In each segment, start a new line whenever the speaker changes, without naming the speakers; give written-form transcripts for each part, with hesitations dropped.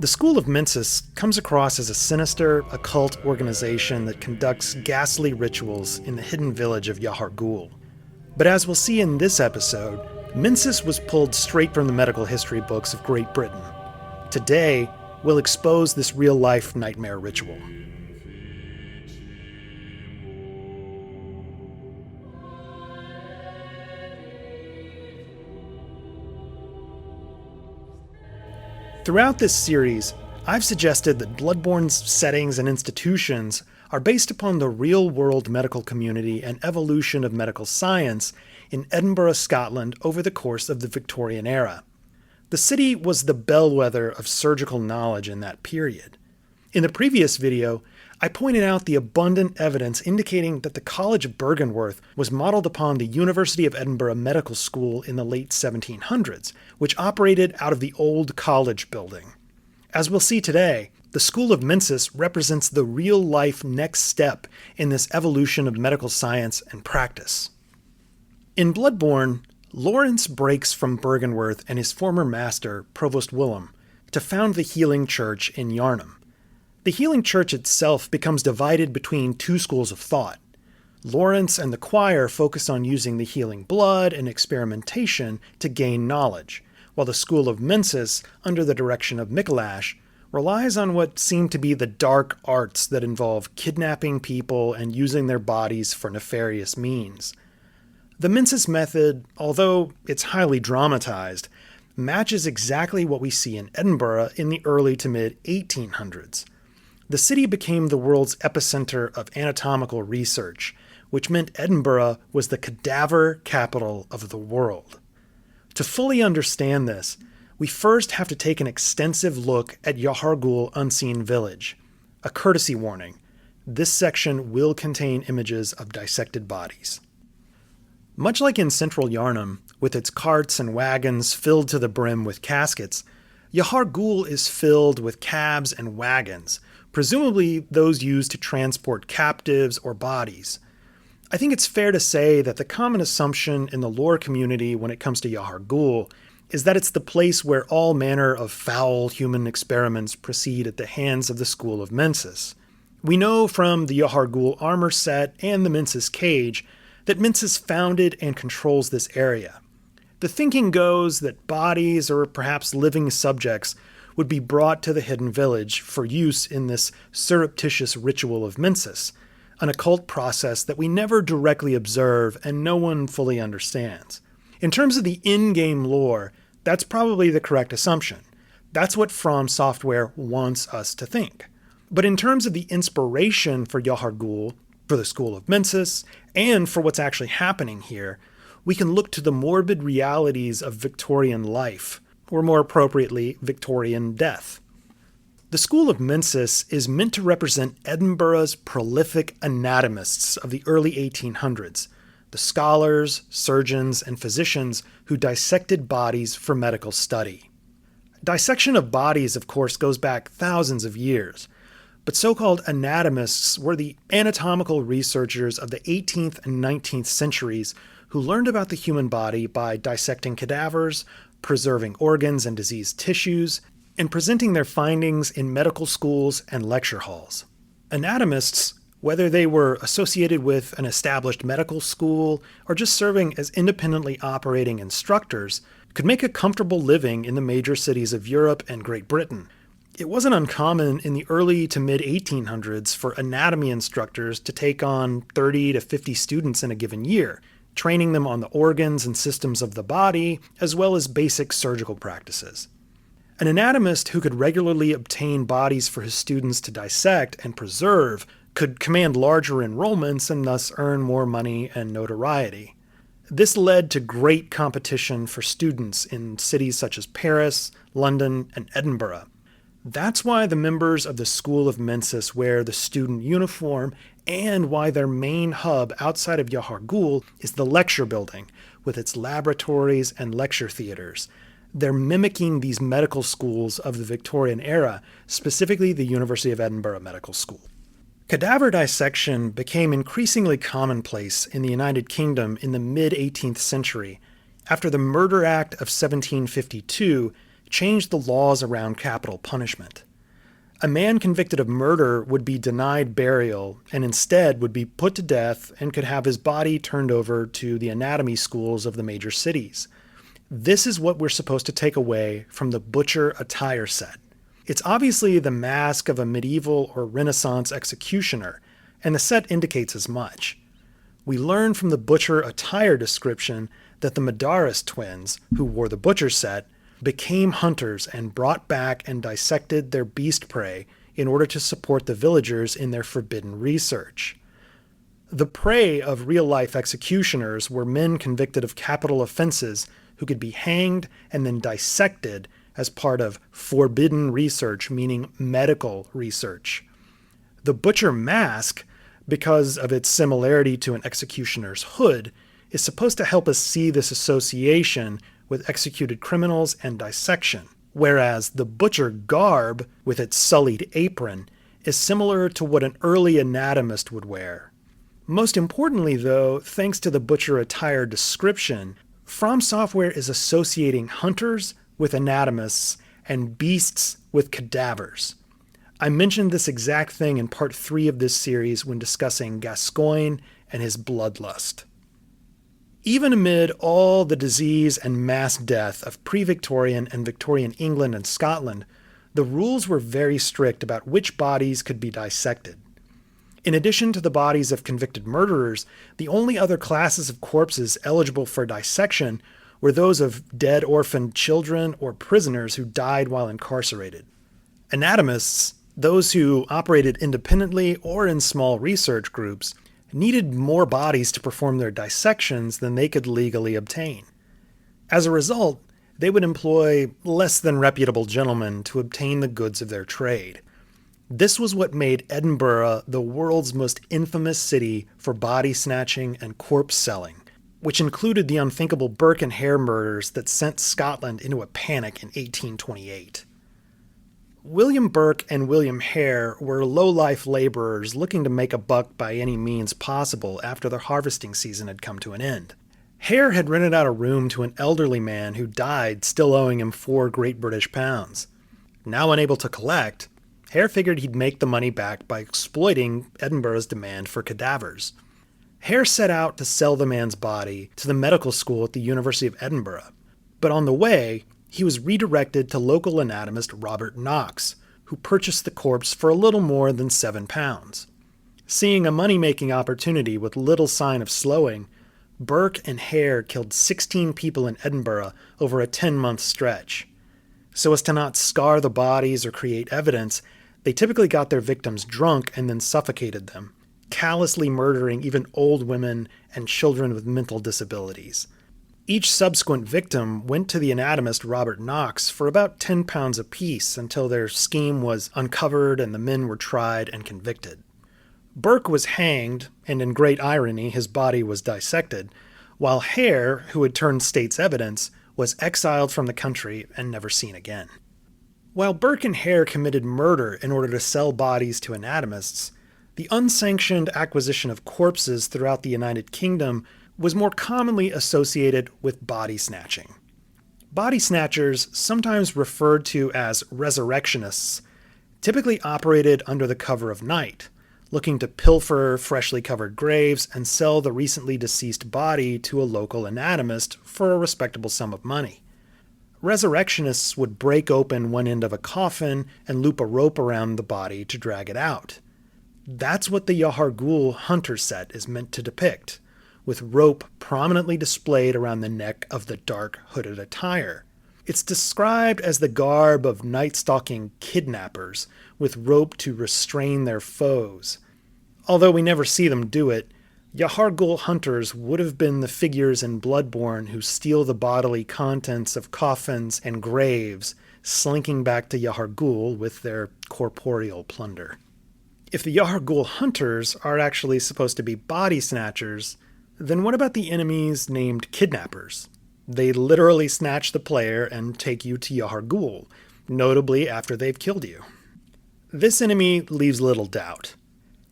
The School of Mensis comes across as a sinister, occult organization that conducts ghastly rituals in the hidden village of Yahar'gul. But as we'll see in this episode, Mensis was pulled straight from the medical history books of Great Britain. Today, we'll expose this real-life nightmare ritual. Throughout this series, I've suggested that Bloodborne's settings and institutions are based upon the real-world medical community and evolution of medical science in Edinburgh, Scotland over the course of the Victorian era. The city was the bellwether of surgical knowledge in that period. In the previous video, I pointed out the abundant evidence indicating that the College of Byrgenwerth was modeled upon the University of Edinburgh Medical School in the late 1700s, which operated out of the old college building. As we'll see today, the School of Mensis represents the real-life next step in this evolution of medical science and practice. In Bloodborne, Lawrence breaks from Byrgenwerth and his former master, Provost Willem, to found the Healing Church in Yarnham. The Healing Church itself becomes divided between two schools of thought. Lawrence and the choir focus on using the healing blood and experimentation to gain knowledge, while the School of Mensis, under the direction of Micolash, relies on what seem to be the dark arts that involve kidnapping people and using their bodies for nefarious means. The Mensis method, although it's highly dramatized, matches exactly what we see in Edinburgh in the early to mid-1800s. The city became the world's epicenter of anatomical research, which meant Edinburgh was the cadaver capital of the world. To fully understand this, we first have to take an extensive look at Yahar'gul Unseen Village. A courtesy warning, this section will contain images of dissected bodies. Much like in central Yarnham, with its carts and wagons filled to the brim with caskets, Yahar'gul is filled with cabs and wagons, presumably those used to transport captives or bodies. I think it's fair to say that the common assumption in the lore community when it comes to Yahar'gul is that it's the place where all manner of foul human experiments proceed at the hands of the School of Mensis. We know from the Yahar'gul armor set and the Mensis cage that Mensis founded and controls this area. The thinking goes that bodies, or perhaps living subjects, would be brought to the hidden village for use in this surreptitious ritual of Mensis, an occult process that we never directly observe and no one fully understands. In terms of the in-game lore, that's probably the correct assumption. That's what From Software wants us to think. But in terms of the inspiration for Yahar'gul, for the School of Mensis, and for what's actually happening here, we can look to the morbid realities of Victorian life, or more appropriately, Victorian death. The School of Mensis is meant to represent Edinburgh's prolific anatomists of the early 1800s, the scholars, surgeons, and physicians who dissected bodies for medical study. Dissection of bodies, of course, goes back thousands of years, but so-called anatomists were the anatomical researchers of the 18th and 19th centuries who learned about the human body by dissecting cadavers, preserving organs and diseased tissues, and presenting their findings in medical schools and lecture halls. Anatomists, whether they were associated with an established medical school or just serving as independently operating instructors, could make a comfortable living in the major cities of Europe and Great Britain. It wasn't uncommon in the early to mid-1800s for anatomy instructors to take on 30 to 50 students in a given year, training them on the organs and systems of the body, as well as basic surgical practices. An anatomist who could regularly obtain bodies for his students to dissect and preserve could command larger enrollments and thus earn more money and notoriety. This led to great competition for students in cities such as Paris, London, and Edinburgh. That's why the members of the School of Mensis wear the student uniform and why their main hub outside of Yahar'gul is the lecture building with its laboratories and lecture theaters. They're mimicking these medical schools of the Victorian era, specifically the University of Edinburgh Medical School. Cadaver dissection became increasingly commonplace in the United Kingdom in the mid-18th century after the Murder Act of 1752 changed the laws around capital punishment. A man convicted of murder would be denied burial and instead would be put to death and could have his body turned over to the anatomy schools of the major cities. This is what we're supposed to take away from the butcher attire set. It's obviously the mask of a medieval or Renaissance executioner, and the set indicates as much. We learn from the butcher attire description that the Madaris twins, who wore the butcher set, became hunters and brought back and dissected their beast prey in order to support the villagers in their forbidden research. The prey of real-life executioners were men convicted of capital offenses who could be hanged and then dissected as part of forbidden research, meaning medical research. The butcher mask, because of its similarity to an executioner's hood, is supposed to help us see this association with executed criminals and dissection, whereas the butcher garb, with its sullied apron, is similar to what an early anatomist would wear. Most importantly, though, thanks to the butcher attire description, From Software is associating hunters with anatomists and beasts with cadavers. I mentioned this exact thing in part 3 of this series when discussing Gascoigne and his bloodlust. Even amid all the disease and mass death of pre-Victorian and Victorian England and Scotland, the rules were very strict about which bodies could be dissected. In addition to the bodies of convicted murderers, the only other classes of corpses eligible for dissection were those of dead orphaned children or prisoners who died while incarcerated. Anatomists, those who operated independently or in small research groups, needed more bodies to perform their dissections than they could legally obtain. As a result, they would employ less than reputable gentlemen to obtain the goods of their trade. This was what made Edinburgh the world's most infamous city for body snatching and corpse selling, which included the unthinkable Burke and Hare murders that sent Scotland into a panic in 1828. William Burke and William Hare were low-life laborers looking to make a buck by any means possible after their harvesting season had come to an end. Hare had rented out a room to an elderly man who died, still owing him 4 Great British pounds. Now unable to collect, Hare figured he'd make the money back by exploiting Edinburgh's demand for cadavers. Hare set out to sell the man's body to the medical school at the University of Edinburgh, but on the way, he was redirected to local anatomist Robert Knox, who purchased the corpse for a little more than £7. Seeing a money-making opportunity with little sign of slowing, Burke and Hare killed 16 people in Edinburgh over a 10-month stretch. So as to not scar the bodies or create evidence, they typically got their victims drunk and then suffocated them, callously murdering even old women and children with mental disabilities. Each subsequent victim went to the anatomist Robert Knox for about £10 apiece until their scheme was uncovered and the men were tried and convicted. Burke was hanged, and in great irony his body was dissected, while Hare, who had turned state's evidence, was exiled from the country and never seen again. While Burke and Hare committed murder in order to sell bodies to anatomists, the unsanctioned acquisition of corpses throughout the United Kingdom was more commonly associated with body snatching. Body snatchers, sometimes referred to as resurrectionists, typically operated under the cover of night, looking to pilfer freshly covered graves and sell the recently deceased body to a local anatomist for a respectable sum of money. Resurrectionists would break open one end of a coffin and loop a rope around the body to drag it out. That's what the Yahar'gul hunter set is meant to depict, with rope prominently displayed around the neck of the dark hooded attire. It's described as the garb of night-stalking kidnappers, with rope to restrain their foes. Although we never see them do it, Yahar'gul hunters would have been the figures in Bloodborne who steal the bodily contents of coffins and graves, slinking back to Yahar'gul with their corporeal plunder. If the Yahar'gul hunters are actually supposed to be body snatchers, then what about the enemies named kidnappers? They literally snatch the player and take you to Yahar'gul, notably after they've killed you. This enemy leaves little doubt.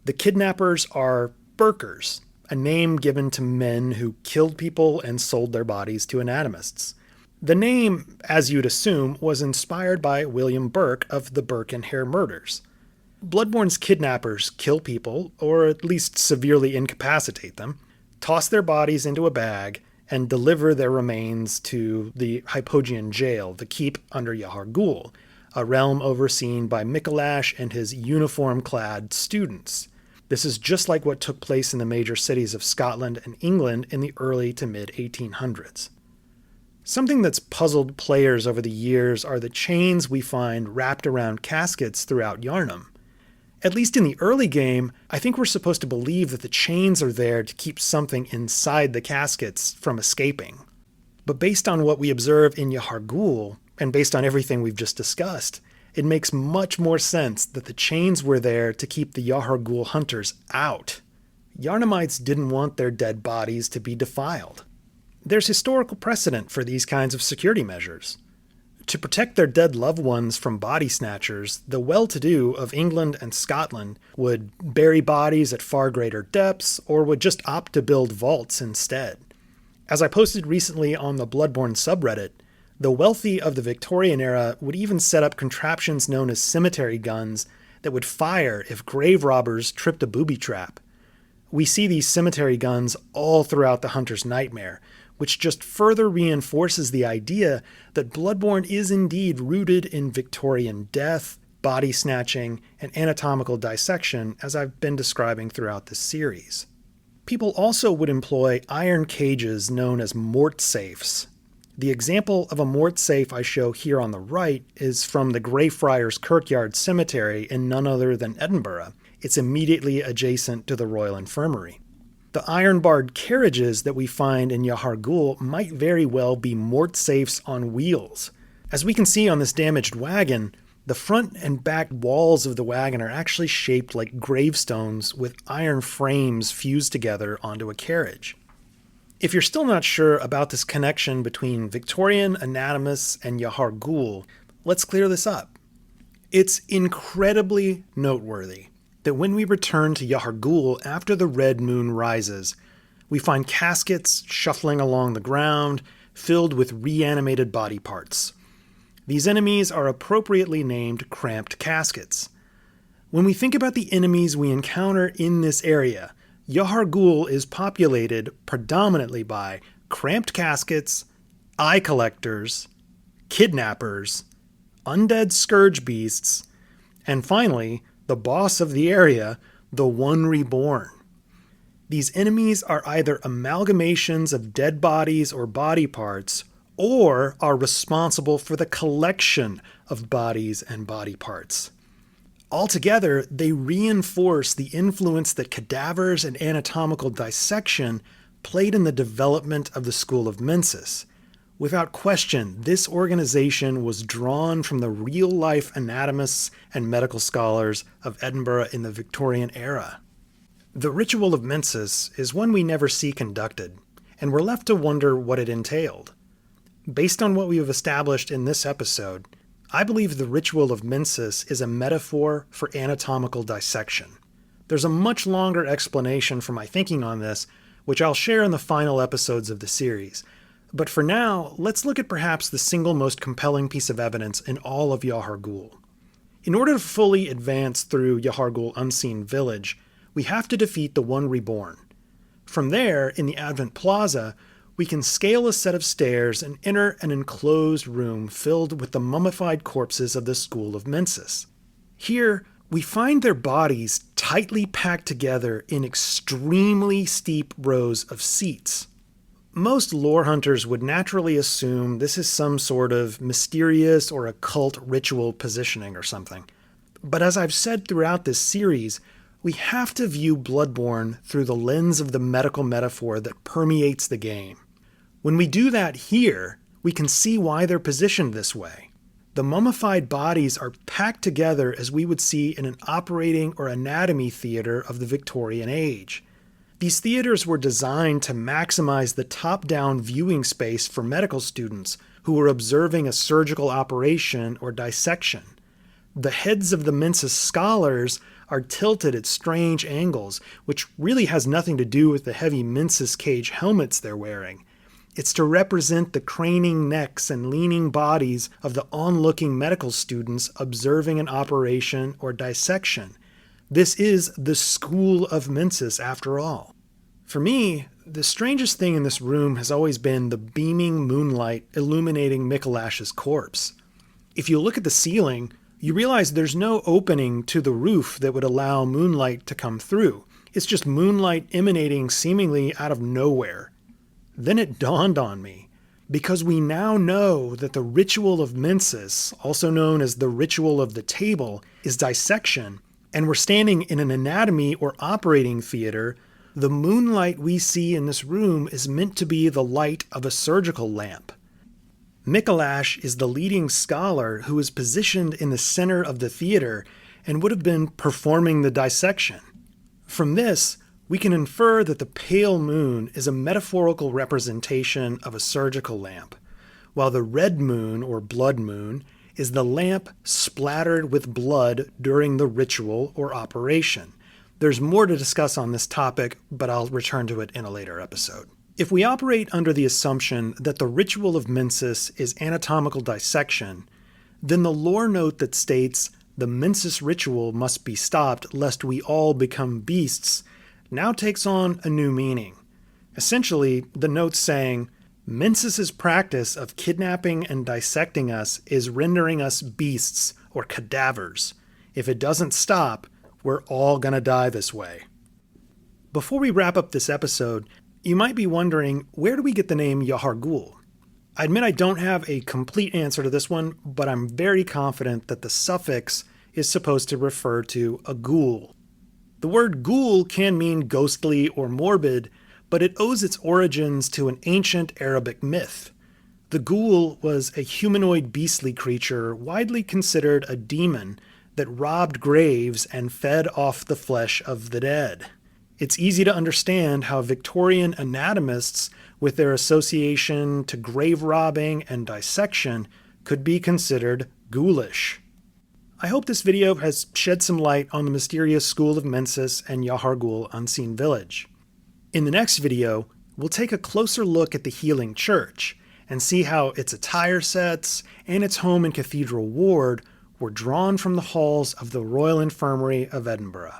The kidnappers are Burkers, a name given to men who killed people and sold their bodies to anatomists. The name, as you'd assume, was inspired by William Burke of the Burke and Hare murders. Bloodborne's kidnappers kill people, or at least severely incapacitate them, toss their bodies into a bag, and deliver their remains to the Hypogean jail, the keep under Yahar'gul, a realm overseen by Mikolash and his uniform-clad students. This is just like what took place in the major cities of Scotland and England in the early to mid-1800s. Something that's puzzled players over the years are the chains we find wrapped around caskets throughout Yharnam. At least in the early game, I think we're supposed to believe that the chains are there to keep something inside the caskets from escaping. But based on what we observe in Yahar'gul, and based on everything we've just discussed, it makes much more sense that the chains were there to keep the Yahar'gul hunters out. Yharnamites didn't want their dead bodies to be defiled. There's historical precedent for these kinds of security measures. To protect their dead loved ones from body snatchers, the well-to-do of England and Scotland would bury bodies at far greater depths, or would just opt to build vaults instead. As I posted recently on the Bloodborne subreddit, the wealthy of the Victorian era would even set up contraptions known as cemetery guns that would fire if grave robbers tripped a booby trap. We see these cemetery guns all throughout the Hunter's Nightmare, which just further reinforces the idea that Bloodborne is indeed rooted in Victorian death, body snatching, and anatomical dissection, as I've been describing throughout this series. People also would employ iron cages known as mort safes. The example of a mort safe I show here on the right is from the Greyfriars Kirkyard Cemetery in none other than Edinburgh. It's immediately adjacent to the Royal Infirmary. The iron-barred carriages that we find in Yahar'gul might very well be mort safes on wheels. As we can see on this damaged wagon, the front and back walls of the wagon are actually shaped like gravestones with iron frames fused together onto a carriage. If you're still not sure about this connection between Victorian anatomists and Yahar'gul, let's clear this up. It's incredibly noteworthy that when we return to Yahar'gul after the red moon rises, we find caskets shuffling along the ground, filled with reanimated body parts. These enemies are appropriately named cramped caskets. When we think about the enemies we encounter in this area, Yahar'gul is populated predominantly by cramped caskets, eye collectors, kidnappers, undead scourge beasts, and finally, the boss of the area, the One Reborn. These enemies are either amalgamations of dead bodies or body parts, or are responsible for the collection of bodies and body parts. Altogether, they reinforce the influence that cadavers and anatomical dissection played in the development of the School of Mensis. Without question, this organization was drawn from the real-life anatomists and medical scholars of Edinburgh in the Victorian era. The ritual of Mensis is one we never see conducted, and we're left to wonder what it entailed. Based on what we have established in this episode, I believe the ritual of Mensis is a metaphor for anatomical dissection. There's a much longer explanation for my thinking on this, which I'll share in the final episodes of the series. But for now, let's look at perhaps the single most compelling piece of evidence in all of Yahar'gul. In order to fully advance through Yahar'gul Unseen Village, we have to defeat the One Reborn. From there, in the Advent Plaza, we can scale a set of stairs and enter an enclosed room filled with the mummified corpses of the School of Mensis. Here, we find their bodies tightly packed together in extremely steep rows of seats. Most lore hunters would naturally assume this is some sort of mysterious or occult ritual positioning or something. But as I've said throughout this series, we have to view Bloodborne through the lens of the medical metaphor that permeates the game. When we do that here, we can see why they're positioned this way. The mummified bodies are packed together as we would see in an operating or anatomy theater of the Victorian age. These theaters were designed to maximize the top-down viewing space for medical students who were observing a surgical operation or dissection. The heads of the Mensis scholars are tilted at strange angles, which really has nothing to do with the heavy Mensis cage helmets they're wearing. It's to represent the craning necks and leaning bodies of the onlooking medical students observing an operation or dissection. This is the School of Mensis, after all. For me, the strangest thing in this room has always been the beaming moonlight illuminating Mikolash's corpse. If you look at the ceiling, you realize there's no opening to the roof that would allow moonlight to come through. It's just moonlight emanating seemingly out of nowhere. Then it dawned on me, because we now know that the ritual of Mensis, also known as the ritual of the table, is dissection, and we're standing in an anatomy or operating theater, the moonlight we see in this room is meant to be the light of a surgical lamp. Mikolash is the leading scholar who is positioned in the center of the theater and would have been performing the dissection. From this, we can infer that the pale moon is a metaphorical representation of a surgical lamp, while the red moon, or blood moon, is the lamp splattered with blood during the ritual or operation. There's more to discuss on this topic, but I'll return to it in a later episode. If we operate under the assumption that the ritual of Mensis is anatomical dissection, then the lore note that states the Mensis ritual must be stopped lest we all become beasts now takes on a new meaning. Essentially, the note's saying, Mensis's practice of kidnapping and dissecting us is rendering us beasts or cadavers. If it doesn't stop, we're all gonna die this way. Before we wrap up this episode, you might be wondering, where do we get the name Yahar'gul? I admit I don't have a complete answer to this one, but I'm very confident that the suffix is supposed to refer to a ghoul. The word ghoul can mean ghostly or morbid, but it owes its origins to an ancient Arabic myth. The ghoul was a humanoid beastly creature widely considered a demon that robbed graves and fed off the flesh of the dead. It's easy to understand how Victorian anatomists, with their association to grave robbing and dissection, could be considered ghoulish. I hope this video has shed some light on the mysterious School of Mensis and Yahar'gul Unseen Village. In the next video, we'll take a closer look at the Healing Church and see how its attire sets and its home and cathedral ward were drawn from the halls of the Royal Infirmary of Edinburgh.